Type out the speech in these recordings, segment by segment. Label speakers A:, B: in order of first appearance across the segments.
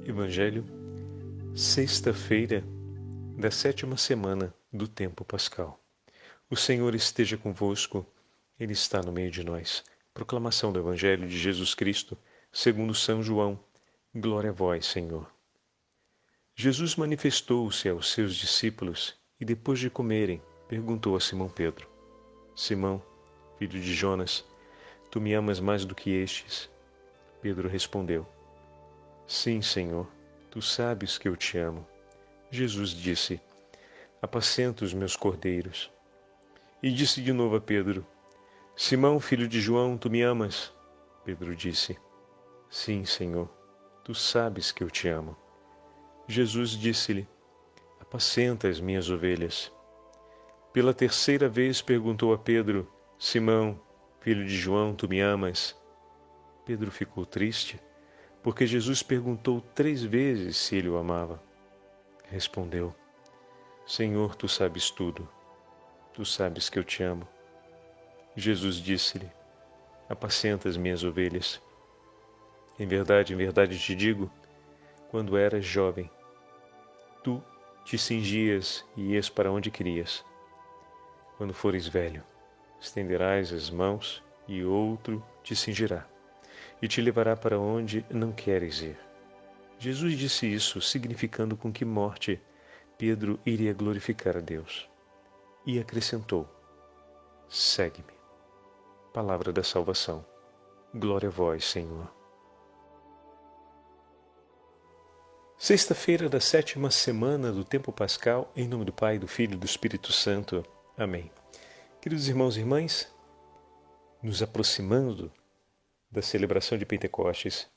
A: Evangelho, sexta-feira da 7ª semana do tempo pascal. O Senhor esteja convosco, Ele está no meio de nós. Proclamação do Evangelho de Jesus Cristo, segundo São João. Glória a vós, Senhor. Jesus manifestou-se aos seus discípulos e, depois de comerem, perguntou a Simão Pedro: Simão, filho de Jonas, tu me amas mais do que estes? Pedro respondeu: Sim, Senhor, tu sabes que eu te amo. Jesus disse: Apacenta os meus cordeiros. E disse de novo a Pedro: Simão, filho de João, tu me amas? Pedro disse: Sim, Senhor, tu sabes que eu te amo. Jesus disse-lhe: Apacenta as minhas ovelhas. Pela terceira vez perguntou a Pedro: Simão, filho de João, tu me amas? Pedro ficou triste, porque Jesus perguntou 3 vezes se ele o amava. Respondeu: Senhor, tu sabes tudo. Tu sabes que eu te amo. Jesus disse-lhe: Apacenta as minhas ovelhas. Em verdade te digo, quando eras jovem, tu te cingias e ias para onde querias. Quando fores velho, estenderás as mãos e outro te cingirá e te levará para onde não queres ir. Jesus disse isso, significando com que morte Pedro iria glorificar a Deus. E acrescentou: Segue-me. Palavra da salvação. Glória a vós, Senhor. Sexta-feira da 7ª semana do tempo pascal, em nome do Pai, do Filho e do Espírito Santo. Amém. Queridos irmãos e irmãs, nos aproximando da celebração de Pentecostes,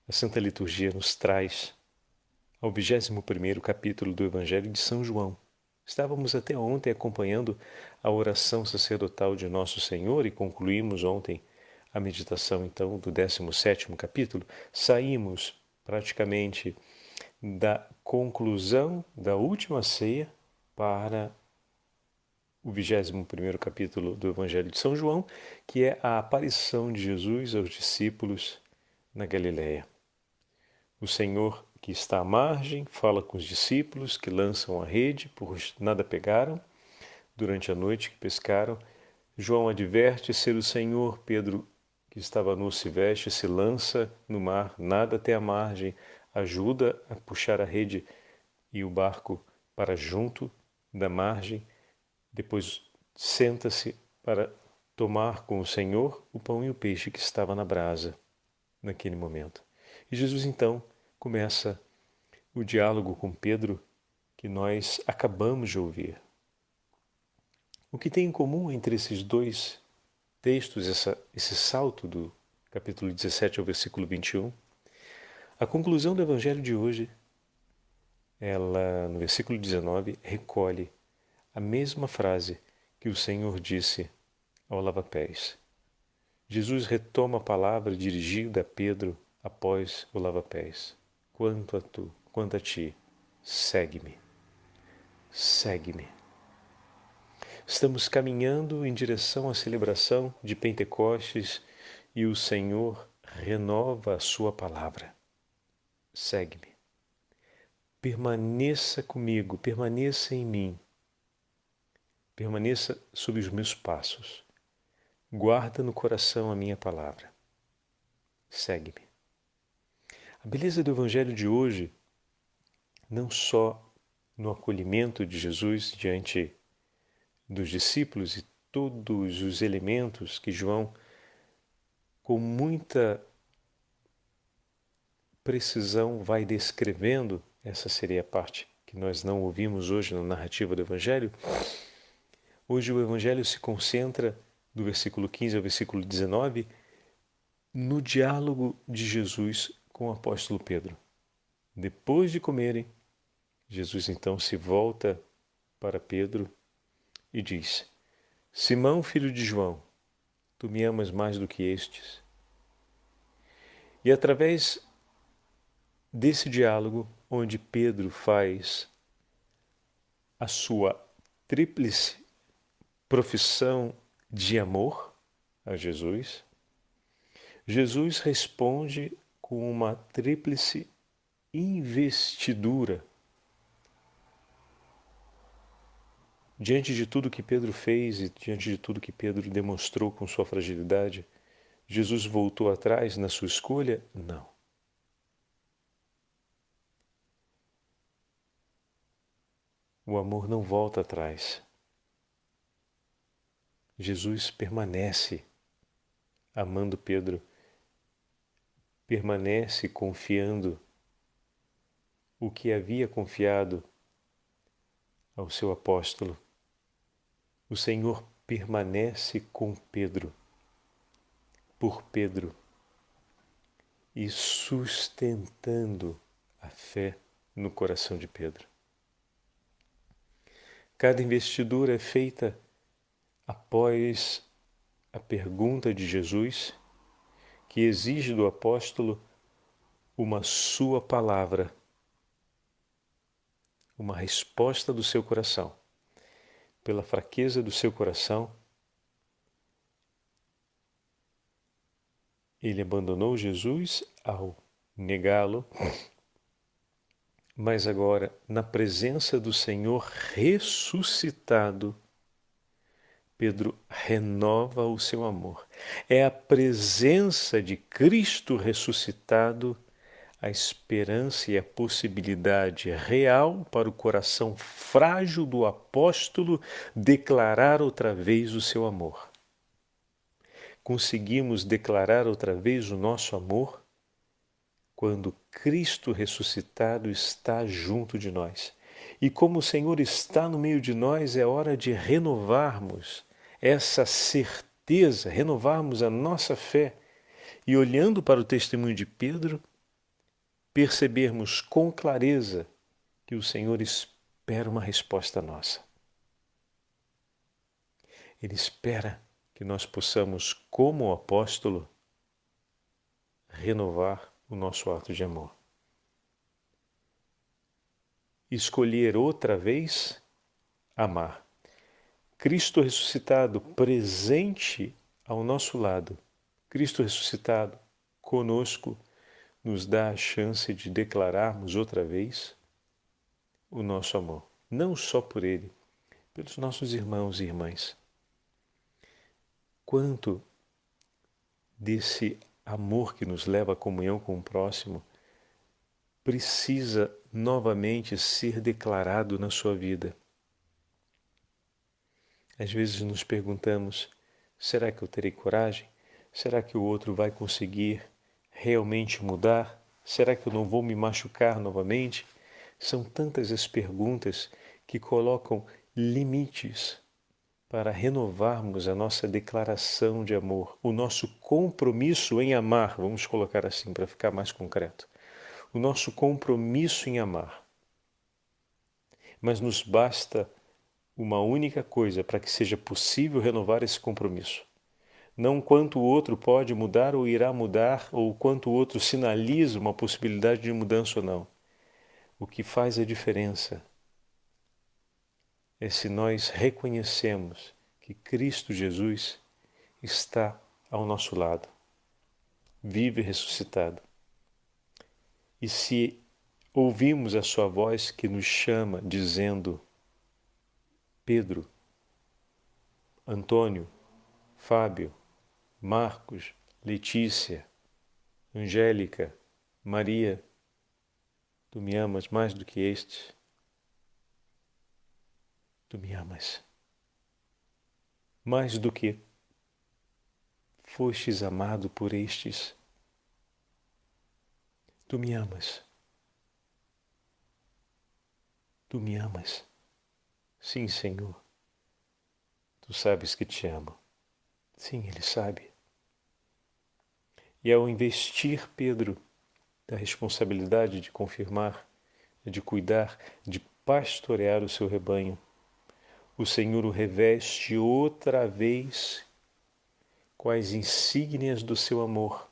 A: a Santa Liturgia nos traz ao 21º capítulo do Evangelho de São João. Estávamos até ontem acompanhando a oração sacerdotal de Nosso Senhor e concluímos ontem a meditação então do 17º capítulo. Saímos praticamente da conclusão da última ceia para o 21º capítulo do Evangelho de São João, que é a aparição de Jesus aos discípulos na Galileia. O Senhor, que está à margem, fala com os discípulos que lançam a rede, pois nada pegaram durante a noite que pescaram. João adverte ser o Senhor. Pedro, que estava nu, se veste, se lança no mar, nada até a margem, ajuda a puxar a rede e o barco para junto da margem. Depois senta-se para tomar com o Senhor o pão e o peixe que estava na brasa naquele momento. E Jesus então começa o diálogo com Pedro que nós acabamos de ouvir. O que tem em comum entre esses dois textos, esse salto do capítulo 17 ao versículo 21, a conclusão do Evangelho de hoje, ela, no versículo 19, recolhe a mesma frase que o Senhor disse ao lava-pés. Jesus retoma a palavra dirigida a Pedro após o lava-pés. Quanto a ti, segue-me. Segue-me. Estamos caminhando em direção à celebração de Pentecostes e o Senhor renova a sua palavra. Segue-me. Permaneça comigo, permaneça em mim. Permaneça sob os meus passos. Guarda no coração a minha palavra. Segue-me. A beleza do Evangelho de hoje, não só no acolhimento de Jesus diante dos discípulos e todos os elementos que João, com muita precisão, vai descrevendo, essa seria a parte que nós não ouvimos hoje na narrativa do Evangelho. Hoje o Evangelho se concentra, do versículo 15 ao versículo 19, no diálogo de Jesus com o apóstolo Pedro. Depois de comerem, Jesus então se volta para Pedro e diz: Simão, filho de João, tu me amas mais do que estes? E através desse diálogo, onde Pedro faz a sua tríplice profissão de amor a Jesus, Jesus responde com uma tríplice investidura. Diante de tudo que Pedro fez e diante de tudo que Pedro demonstrou com sua fragilidade, Jesus voltou atrás na sua escolha? Não. O amor não volta atrás. Jesus permanece amando Pedro, permanece confiando o que havia confiado ao seu apóstolo. O Senhor permanece com Pedro, por Pedro, e sustentando a fé no coração de Pedro. Cada investidura é feita após a pergunta de Jesus, que exige do apóstolo uma sua palavra, uma resposta do seu coração. Pela fraqueza do seu coração, ele abandonou Jesus ao negá-lo, mas agora, na presença do Senhor ressuscitado, Pedro renova o seu amor. É a presença de Cristo ressuscitado a esperança e a possibilidade real para o coração frágil do apóstolo declarar outra vez o seu amor. Conseguimos declarar outra vez o nosso amor quando Cristo ressuscitado está junto de nós. E como o Senhor está no meio de nós, é hora de renovarmos essa certeza, renovarmos a nossa fé e, olhando para o testemunho de Pedro, percebermos com clareza que o Senhor espera uma resposta nossa. Ele espera que nós possamos, como o apóstolo, renovar o nosso ato de amor. Escolher outra vez amar. Cristo ressuscitado presente ao nosso lado, Cristo ressuscitado conosco, nos dá a chance de declararmos outra vez o nosso amor, não só por Ele, pelos nossos irmãos e irmãs. Quanto desse amor que nos leva à comunhão com o próximo precisa novamente ser declarado na sua vida. Às vezes nos perguntamos, será que eu terei coragem? Será que o outro vai conseguir realmente mudar? Será que eu não vou me machucar novamente? São tantas as perguntas que colocam limites para renovarmos a nossa declaração de amor, o nosso compromisso em amar, vamos colocar assim para ficar mais concreto. O nosso compromisso em amar. Mas nos basta uma única coisa para que seja possível renovar esse compromisso. Não quanto o outro pode mudar ou irá mudar, ou quanto o outro sinaliza uma possibilidade de mudança ou não. O que faz a diferença é se nós reconhecemos que Cristo Jesus está ao nosso lado, vive ressuscitado. E se ouvimos a sua voz que nos chama dizendo: Pedro, Antônio, Fábio, Marcos, Letícia, Angélica, Maria, tu me amas mais do que estes? Tu me amas mais do que fostes amado por estes? Tu me amas. Tu me amas. Sim, Senhor. Tu sabes que te amo. Sim, Ele sabe. E ao investir Pedro da responsabilidade de confirmar, de cuidar, de pastorear o seu rebanho, o Senhor o reveste outra vez com as insígnias do seu amor,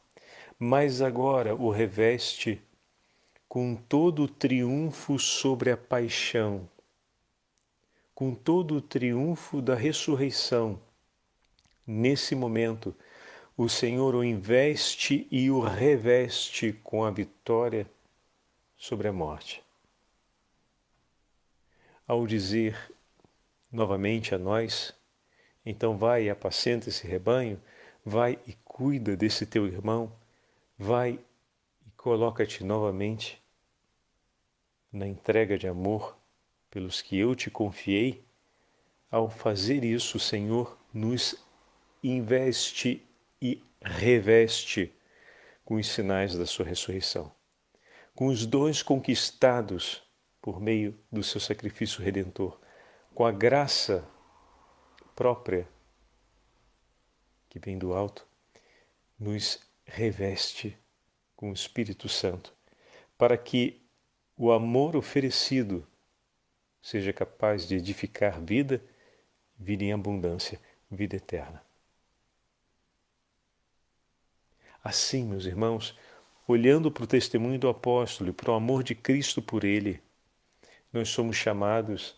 A: mas agora o reveste com todo o triunfo sobre a paixão, com todo o triunfo da ressurreição. Nesse momento, o Senhor o investe e o reveste com a vitória sobre a morte. Ao dizer novamente a nós, então vai e apacenta esse rebanho, vai e cuida desse teu irmão, vai e coloca-te novamente na entrega de amor pelos que eu te confiei. Ao fazer isso, o Senhor nos investe e reveste com os sinais da sua ressurreição, com os dons conquistados por meio do seu sacrifício redentor, com a graça própria que vem do alto, nos reveste com o Espírito Santo, para que o amor oferecido seja capaz de edificar vida, vida em abundância, vida eterna. Assim, meus irmãos, olhando para o testemunho do apóstolo e para o amor de Cristo por ele, nós somos chamados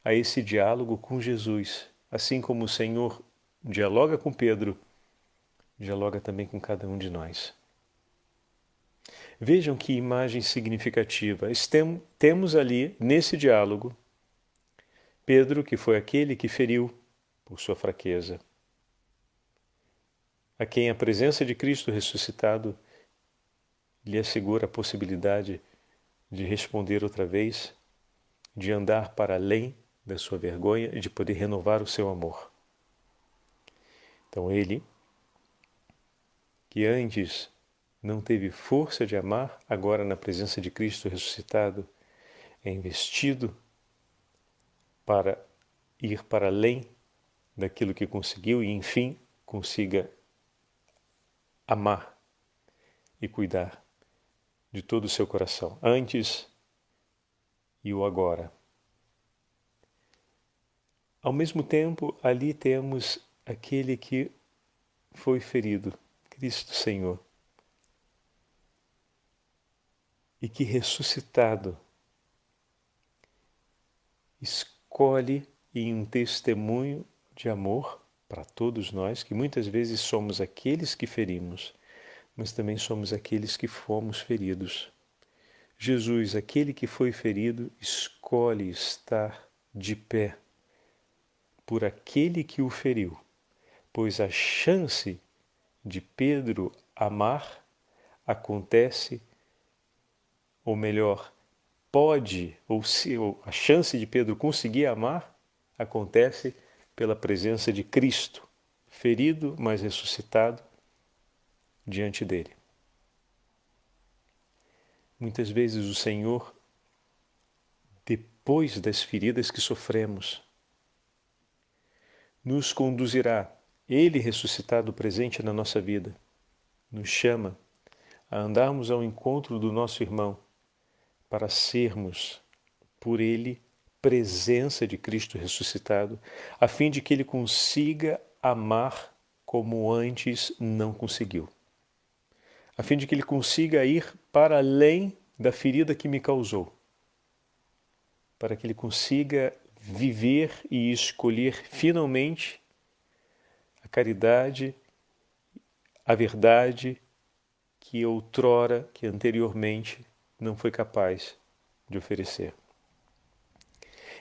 A: a esse diálogo com Jesus. Assim como o Senhor dialoga com Pedro, dialoga também com cada um de nós. Vejam que imagem significativa. Temos ali, nesse diálogo, Pedro, que foi aquele que feriu por sua fraqueza, a quem a presença de Cristo ressuscitado lhe assegura a possibilidade de responder outra vez, de andar para além da sua vergonha e de poder renovar o seu amor. Então ele, que antes não teve força de amar, agora na presença de Cristo ressuscitado, é investido para ir para além daquilo que conseguiu e, enfim, consiga amar e cuidar de todo o seu coração, antes e o agora. Ao mesmo tempo, ali temos aquele que foi ferido, Cristo Senhor, e que ressuscitado escolhe em um testemunho de amor para todos nós, que muitas vezes somos aqueles que ferimos, mas também somos aqueles que fomos feridos. Jesus, aquele que foi ferido, escolhe estar de pé por aquele que o feriu, pois a chance de Pedro amar acontece, ou melhor, pode, ou a chance de Pedro conseguir amar acontece pela presença de Cristo, ferido, mas ressuscitado, diante dele. Muitas vezes o Senhor, depois das feridas que sofremos, nos conduzirá, Ele ressuscitado presente na nossa vida, nos chama a andarmos ao encontro do nosso irmão, para sermos, por Ele, presença de Cristo ressuscitado, a fim de que Ele consiga amar como antes não conseguiu. A fim de que Ele consiga ir para além da ferida que me causou. Para que Ele consiga viver e escolher finalmente a caridade, a verdade que outrora, que anteriormente não foi capaz de oferecer.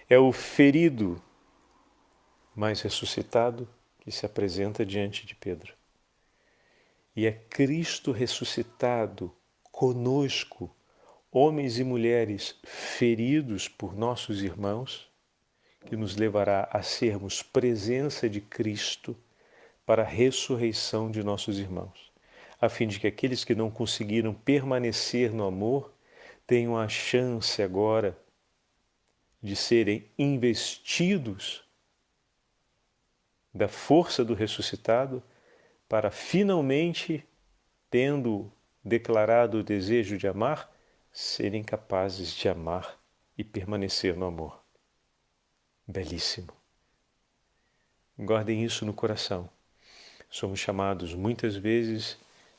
A: É o ferido, mas ressuscitado, que se apresenta diante de Pedro. E é Cristo ressuscitado conosco, homens e mulheres feridos por nossos irmãos, que nos levará a sermos presença de Cristo para a ressurreição de nossos irmãos, a fim de que aqueles que não conseguiram permanecer no amor tenham a chance agora de serem investidos da força do ressuscitado para finalmente, tendo declarado o desejo de amar, serem capazes de amar e permanecer no amor. Belíssimo. Guardem isso no coração. Somos chamados muitas vezes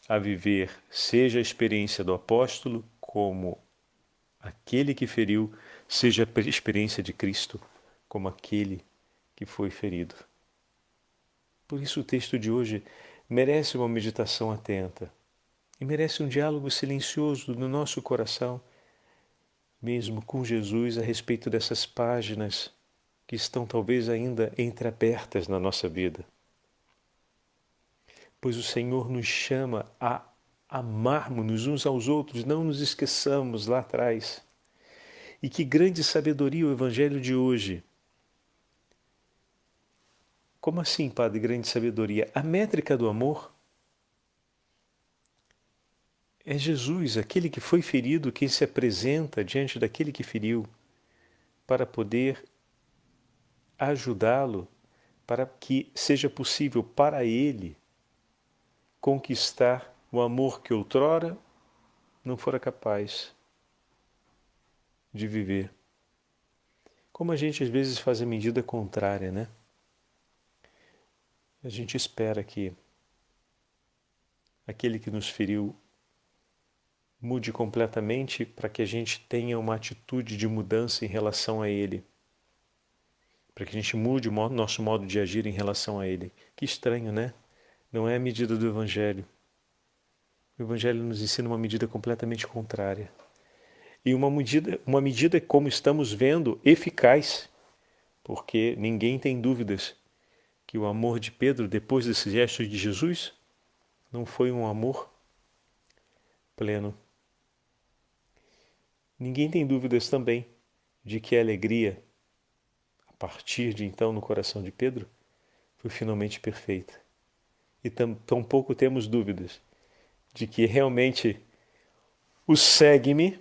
A: a viver, seja a experiência do apóstolo, como aquele que feriu, seja a experiência de Cristo, como aquele que foi ferido. Por isso o texto de hoje merece uma meditação atenta e merece um diálogo silencioso no nosso coração mesmo com Jesus, a respeito dessas páginas que estão talvez ainda entreabertas na nossa vida. Pois o Senhor nos chama a amarmos-nos uns aos outros, não nos esqueçamos lá atrás. E que grande sabedoria o Evangelho de hoje. Como assim, Padre, grande sabedoria? A métrica do amor é Jesus, aquele que foi ferido, quem se apresenta diante daquele que feriu, para poder ajudá-lo, para que seja possível para ele conquistar o amor que outrora não fora capaz de viver. Como a gente às vezes faz a medida contrária, né? A gente espera que aquele que nos feriu mude completamente para que a gente tenha uma atitude de mudança em relação a ele. Para que a gente mude o nosso modo de agir em relação a ele. Que estranho, né? Não é a medida do Evangelho. O Evangelho nos ensina uma medida completamente contrária. E uma medida, como estamos vendo, eficaz. Porque ninguém tem dúvidas que o amor de Pedro, depois desse gesto de Jesus, não foi um amor pleno. Ninguém tem dúvidas também de que a alegria, a partir de então no coração de Pedro, foi finalmente perfeita. E tampouco temos dúvidas de que realmente o segue-me,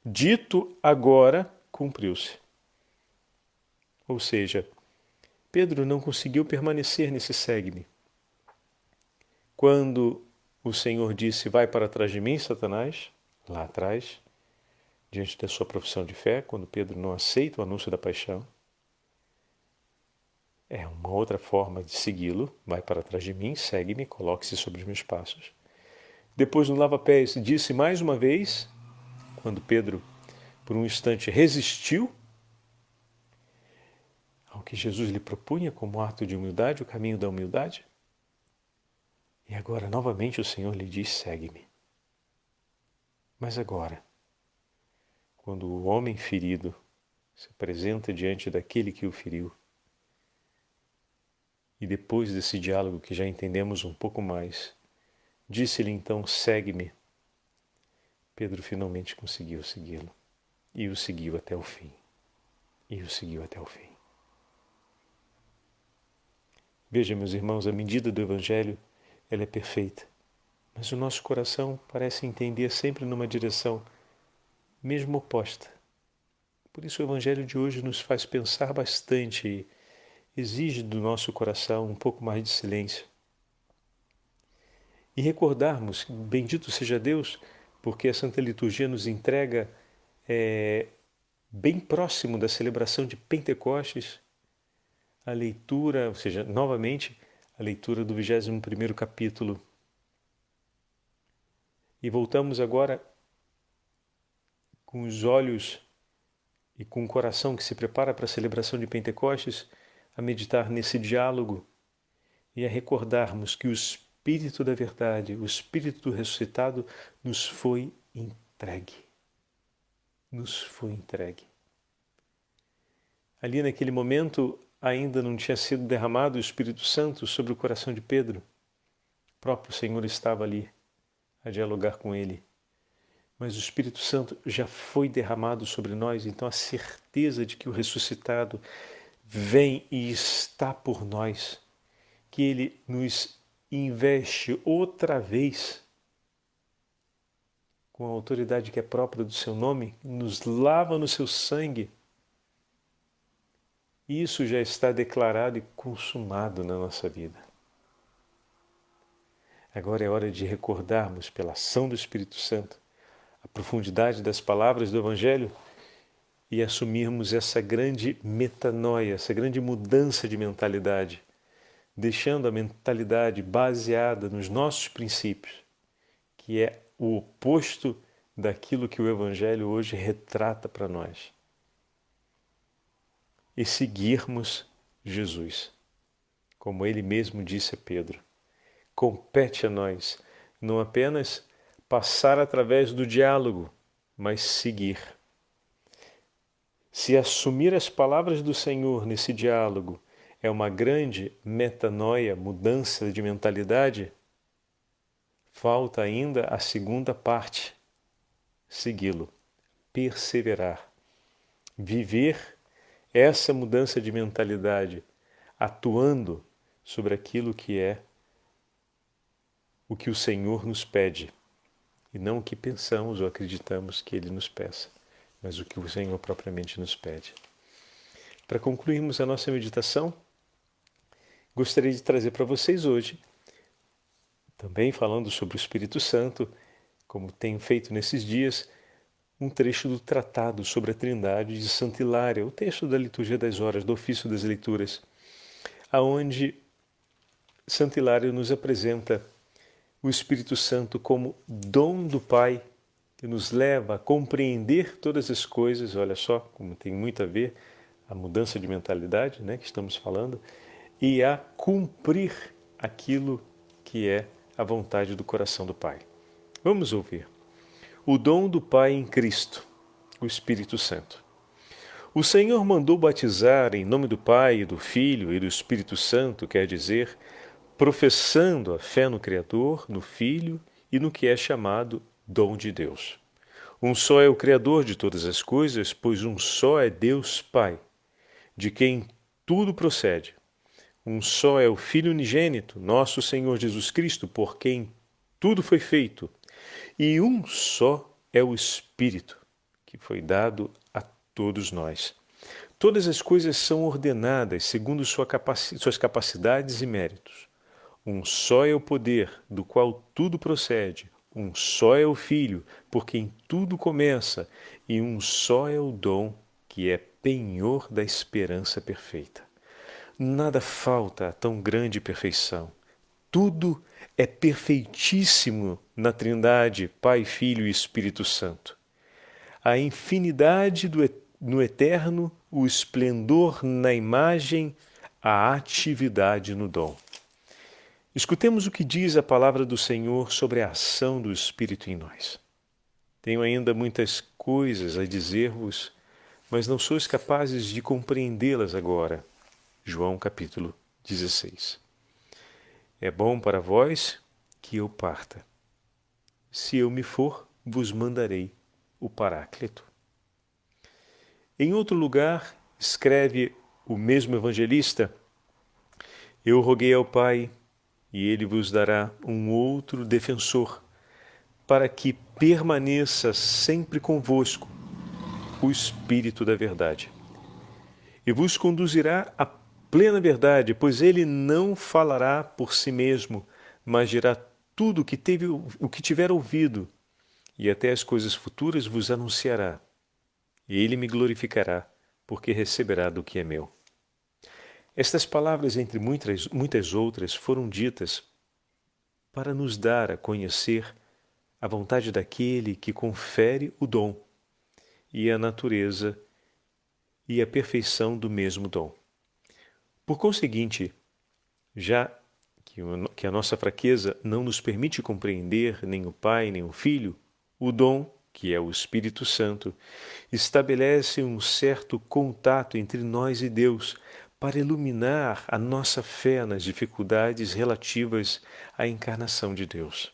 A: dito agora, cumpriu-se. Ou seja, Pedro não conseguiu permanecer nesse segue-me. Quando o Senhor disse, vai para trás de mim, Satanás, lá atrás, diante da sua profissão de fé, quando Pedro não aceita o anúncio da paixão, é uma outra forma de segui-lo, vai para trás de mim, segue-me, coloque-se sobre os meus passos. Depois no lava-pés disse mais uma vez, quando Pedro por um instante resistiu ao que Jesus lhe propunha como ato de humildade, o caminho da humildade. E agora novamente o Senhor lhe diz, segue-me. Mas agora, quando o homem ferido se apresenta diante daquele que o feriu, e depois desse diálogo que já entendemos um pouco mais, disse-lhe então, segue-me. Pedro finalmente conseguiu segui-lo. E o seguiu até o fim. E o seguiu até o fim. Veja, meus irmãos, a medida do Evangelho, ela é perfeita. Mas o nosso coração parece entender sempre numa direção mesmo oposta. Por isso o Evangelho de hoje nos faz pensar bastante e exige do nosso coração um pouco mais de silêncio. E recordarmos, bendito seja Deus, porque a Santa Liturgia nos entrega bem próximo da celebração de Pentecostes, a leitura, ou seja, novamente, a leitura do 21º capítulo. E voltamos agora com os olhos e com o coração que se prepara para a celebração de Pentecostes, a meditar nesse diálogo e a recordarmos que o Espírito da verdade, o Espírito do ressuscitado, nos foi entregue. Nos foi entregue. Ali naquele momento ainda não tinha sido derramado o Espírito Santo sobre o coração de Pedro. O próprio Senhor estava ali a dialogar com ele. Mas o Espírito Santo já foi derramado sobre nós, então a certeza de que o ressuscitado vem e está por nós, que ele nos investe outra vez com a autoridade que é própria do seu nome, nos lava no seu sangue. Isso já está declarado e consumado na nossa vida. Agora é hora de recordarmos, pela ação do Espírito Santo, a profundidade das palavras do Evangelho e assumirmos essa grande metanoia, essa grande mudança de mentalidade, deixando a mentalidade baseada nos nossos princípios, que é o oposto daquilo que o Evangelho hoje retrata para nós. E seguirmos Jesus, como ele mesmo disse a Pedro. Compete a nós não apenas passar através do diálogo, mas seguir. Se assumir as palavras do Senhor nesse diálogo é uma grande metanoia, mudança de mentalidade, falta ainda a segunda parte, segui-lo, perseverar, viver essa mudança de mentalidade, atuando sobre aquilo que é o que o Senhor nos pede, e não o que pensamos ou acreditamos que Ele nos peça, mas o que o Senhor propriamente nos pede. Para concluirmos a nossa meditação, gostaria de trazer para vocês hoje, também falando sobre o Espírito Santo, como tenho feito nesses dias, um trecho do Tratado sobre a Trindade de Santa Hilária, o texto da Liturgia das Horas, do Ofício das Leituras, aonde Santa Hilária nos apresenta o Espírito Santo como dom do Pai, que nos leva a compreender todas as coisas, olha só como tem muito a ver a mudança de mentalidade, né, que estamos falando, e a cumprir aquilo que é a vontade do coração do Pai. Vamos ouvir. O dom do Pai em Cristo, o Espírito Santo. O Senhor mandou batizar em nome do Pai, do Filho e do Espírito Santo, quer dizer, professando a fé no Criador, no Filho e no que é chamado dom de Deus. Um só é o Criador de todas as coisas, pois um só é Deus Pai, de quem tudo procede. Um só é o Filho unigênito, nosso Senhor Jesus Cristo, por quem tudo foi feito. E um só é o Espírito, que foi dado a todos nós. Todas as coisas são ordenadas segundo suas capacidades e méritos. Um só é o poder, do qual tudo procede. Um só é o Filho, por quem tudo começa. E um só é o dom, que é penhor da esperança perfeita. Nada falta a tão grande perfeição. Tudo é perfeitíssimo na Trindade, Pai, Filho e Espírito Santo. A infinidade no eterno, o esplendor na imagem, a atividade no dom. Escutemos o que diz a palavra do Senhor sobre a ação do Espírito em nós. Tenho ainda muitas coisas a dizer-vos, mas não sois capazes de compreendê-las agora. João capítulo 16. É bom para vós que eu parta. Se eu me for, vos mandarei o Paráclito. Em outro lugar, escreve o mesmo evangelista: Eu roguei ao Pai, e ele vos dará um outro defensor, para que permaneça sempre convosco, o Espírito da Verdade. E vos conduzirá à plena verdade, pois ele não falará por si mesmo, mas dirá tudo o que tiver ouvido, e até as coisas futuras vos anunciará. E ele me glorificará, porque receberá do que é meu. Estas palavras, entre muitas outras, foram ditas para nos dar a conhecer a vontade daquele que confere o dom e a natureza e a perfeição do mesmo dom. Por conseguinte, já que a nossa fraqueza não nos permite compreender nem o Pai nem o Filho, o dom, que é o Espírito Santo, estabelece um certo contato entre nós e Deus para iluminar a nossa fé nas dificuldades relativas à encarnação de Deus.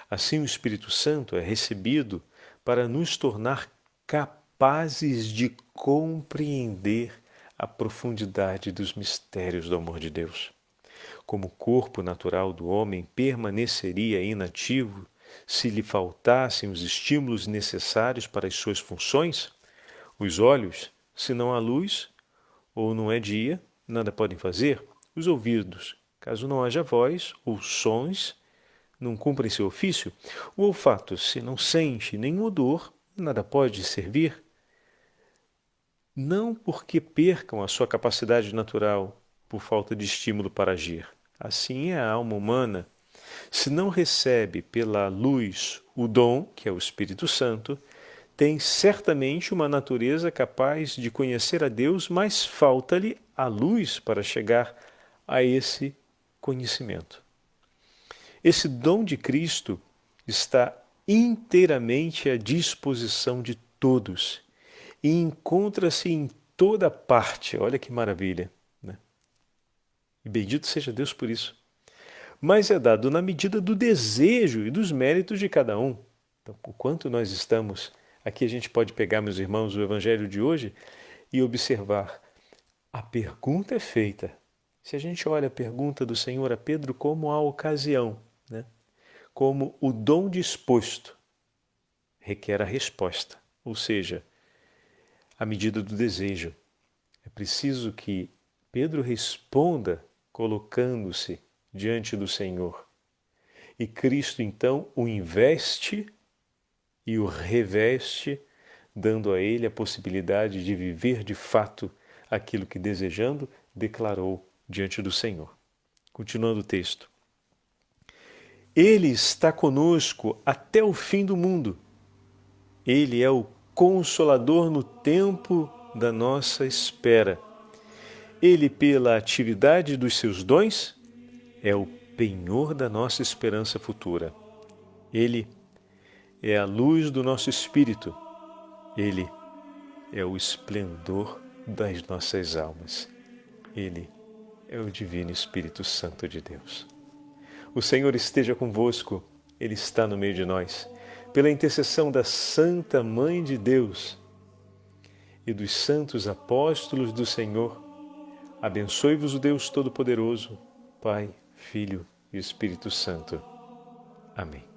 A: Assim, o Espírito Santo é recebido para nos tornar capazes de compreender a profundidade dos mistérios do amor de Deus. Como o corpo natural do homem permaneceria inativo se lhe faltassem os estímulos necessários para as suas funções, os olhos, se não há luz, ou não é dia, nada podem fazer. Os ouvidos, caso não haja voz ou sons, não cumprem seu ofício. O olfato, se não sente nenhum odor, nada pode servir. Não porque percam a sua capacidade natural por falta de estímulo para agir. Assim é a alma humana. Se não recebe pela luz o dom, que é o Espírito Santo, tem certamente uma natureza capaz de conhecer a Deus, mas falta-lhe a luz para chegar a esse conhecimento. Esse dom de Cristo está inteiramente à disposição de todos e encontra-se em toda parte. Olha que maravilha, né? E bendito seja Deus por isso. Mas é dado na medida do desejo e dos méritos de cada um. Então, o quanto nós estamos... Aqui a gente pode pegar, meus irmãos, o Evangelho de hoje e observar. A pergunta é feita. Se a gente olha a pergunta do Senhor a Pedro como a ocasião, né? Como o dom disposto, requer a resposta. Ou seja, à medida do desejo. É preciso que Pedro responda colocando-se diante do Senhor. E Cristo, então, o investe e o reveste, dando a ele a possibilidade de viver de fato aquilo que, desejando, declarou diante do Senhor. Continuando o texto. Ele está conosco até o fim do mundo. Ele é o Consolador no tempo da nossa espera. Ele, pela atividade dos seus dons, é o penhor da nossa esperança futura. Ele é a luz do nosso espírito. Ele é o esplendor das nossas almas. Ele é o Divino Espírito Santo de Deus. O Senhor esteja convosco. Ele está no meio de nós. Pela intercessão da Santa Mãe de Deus e dos santos apóstolos do Senhor, abençoe-vos o Deus Todo-Poderoso, Pai, Filho e Espírito Santo. Amém.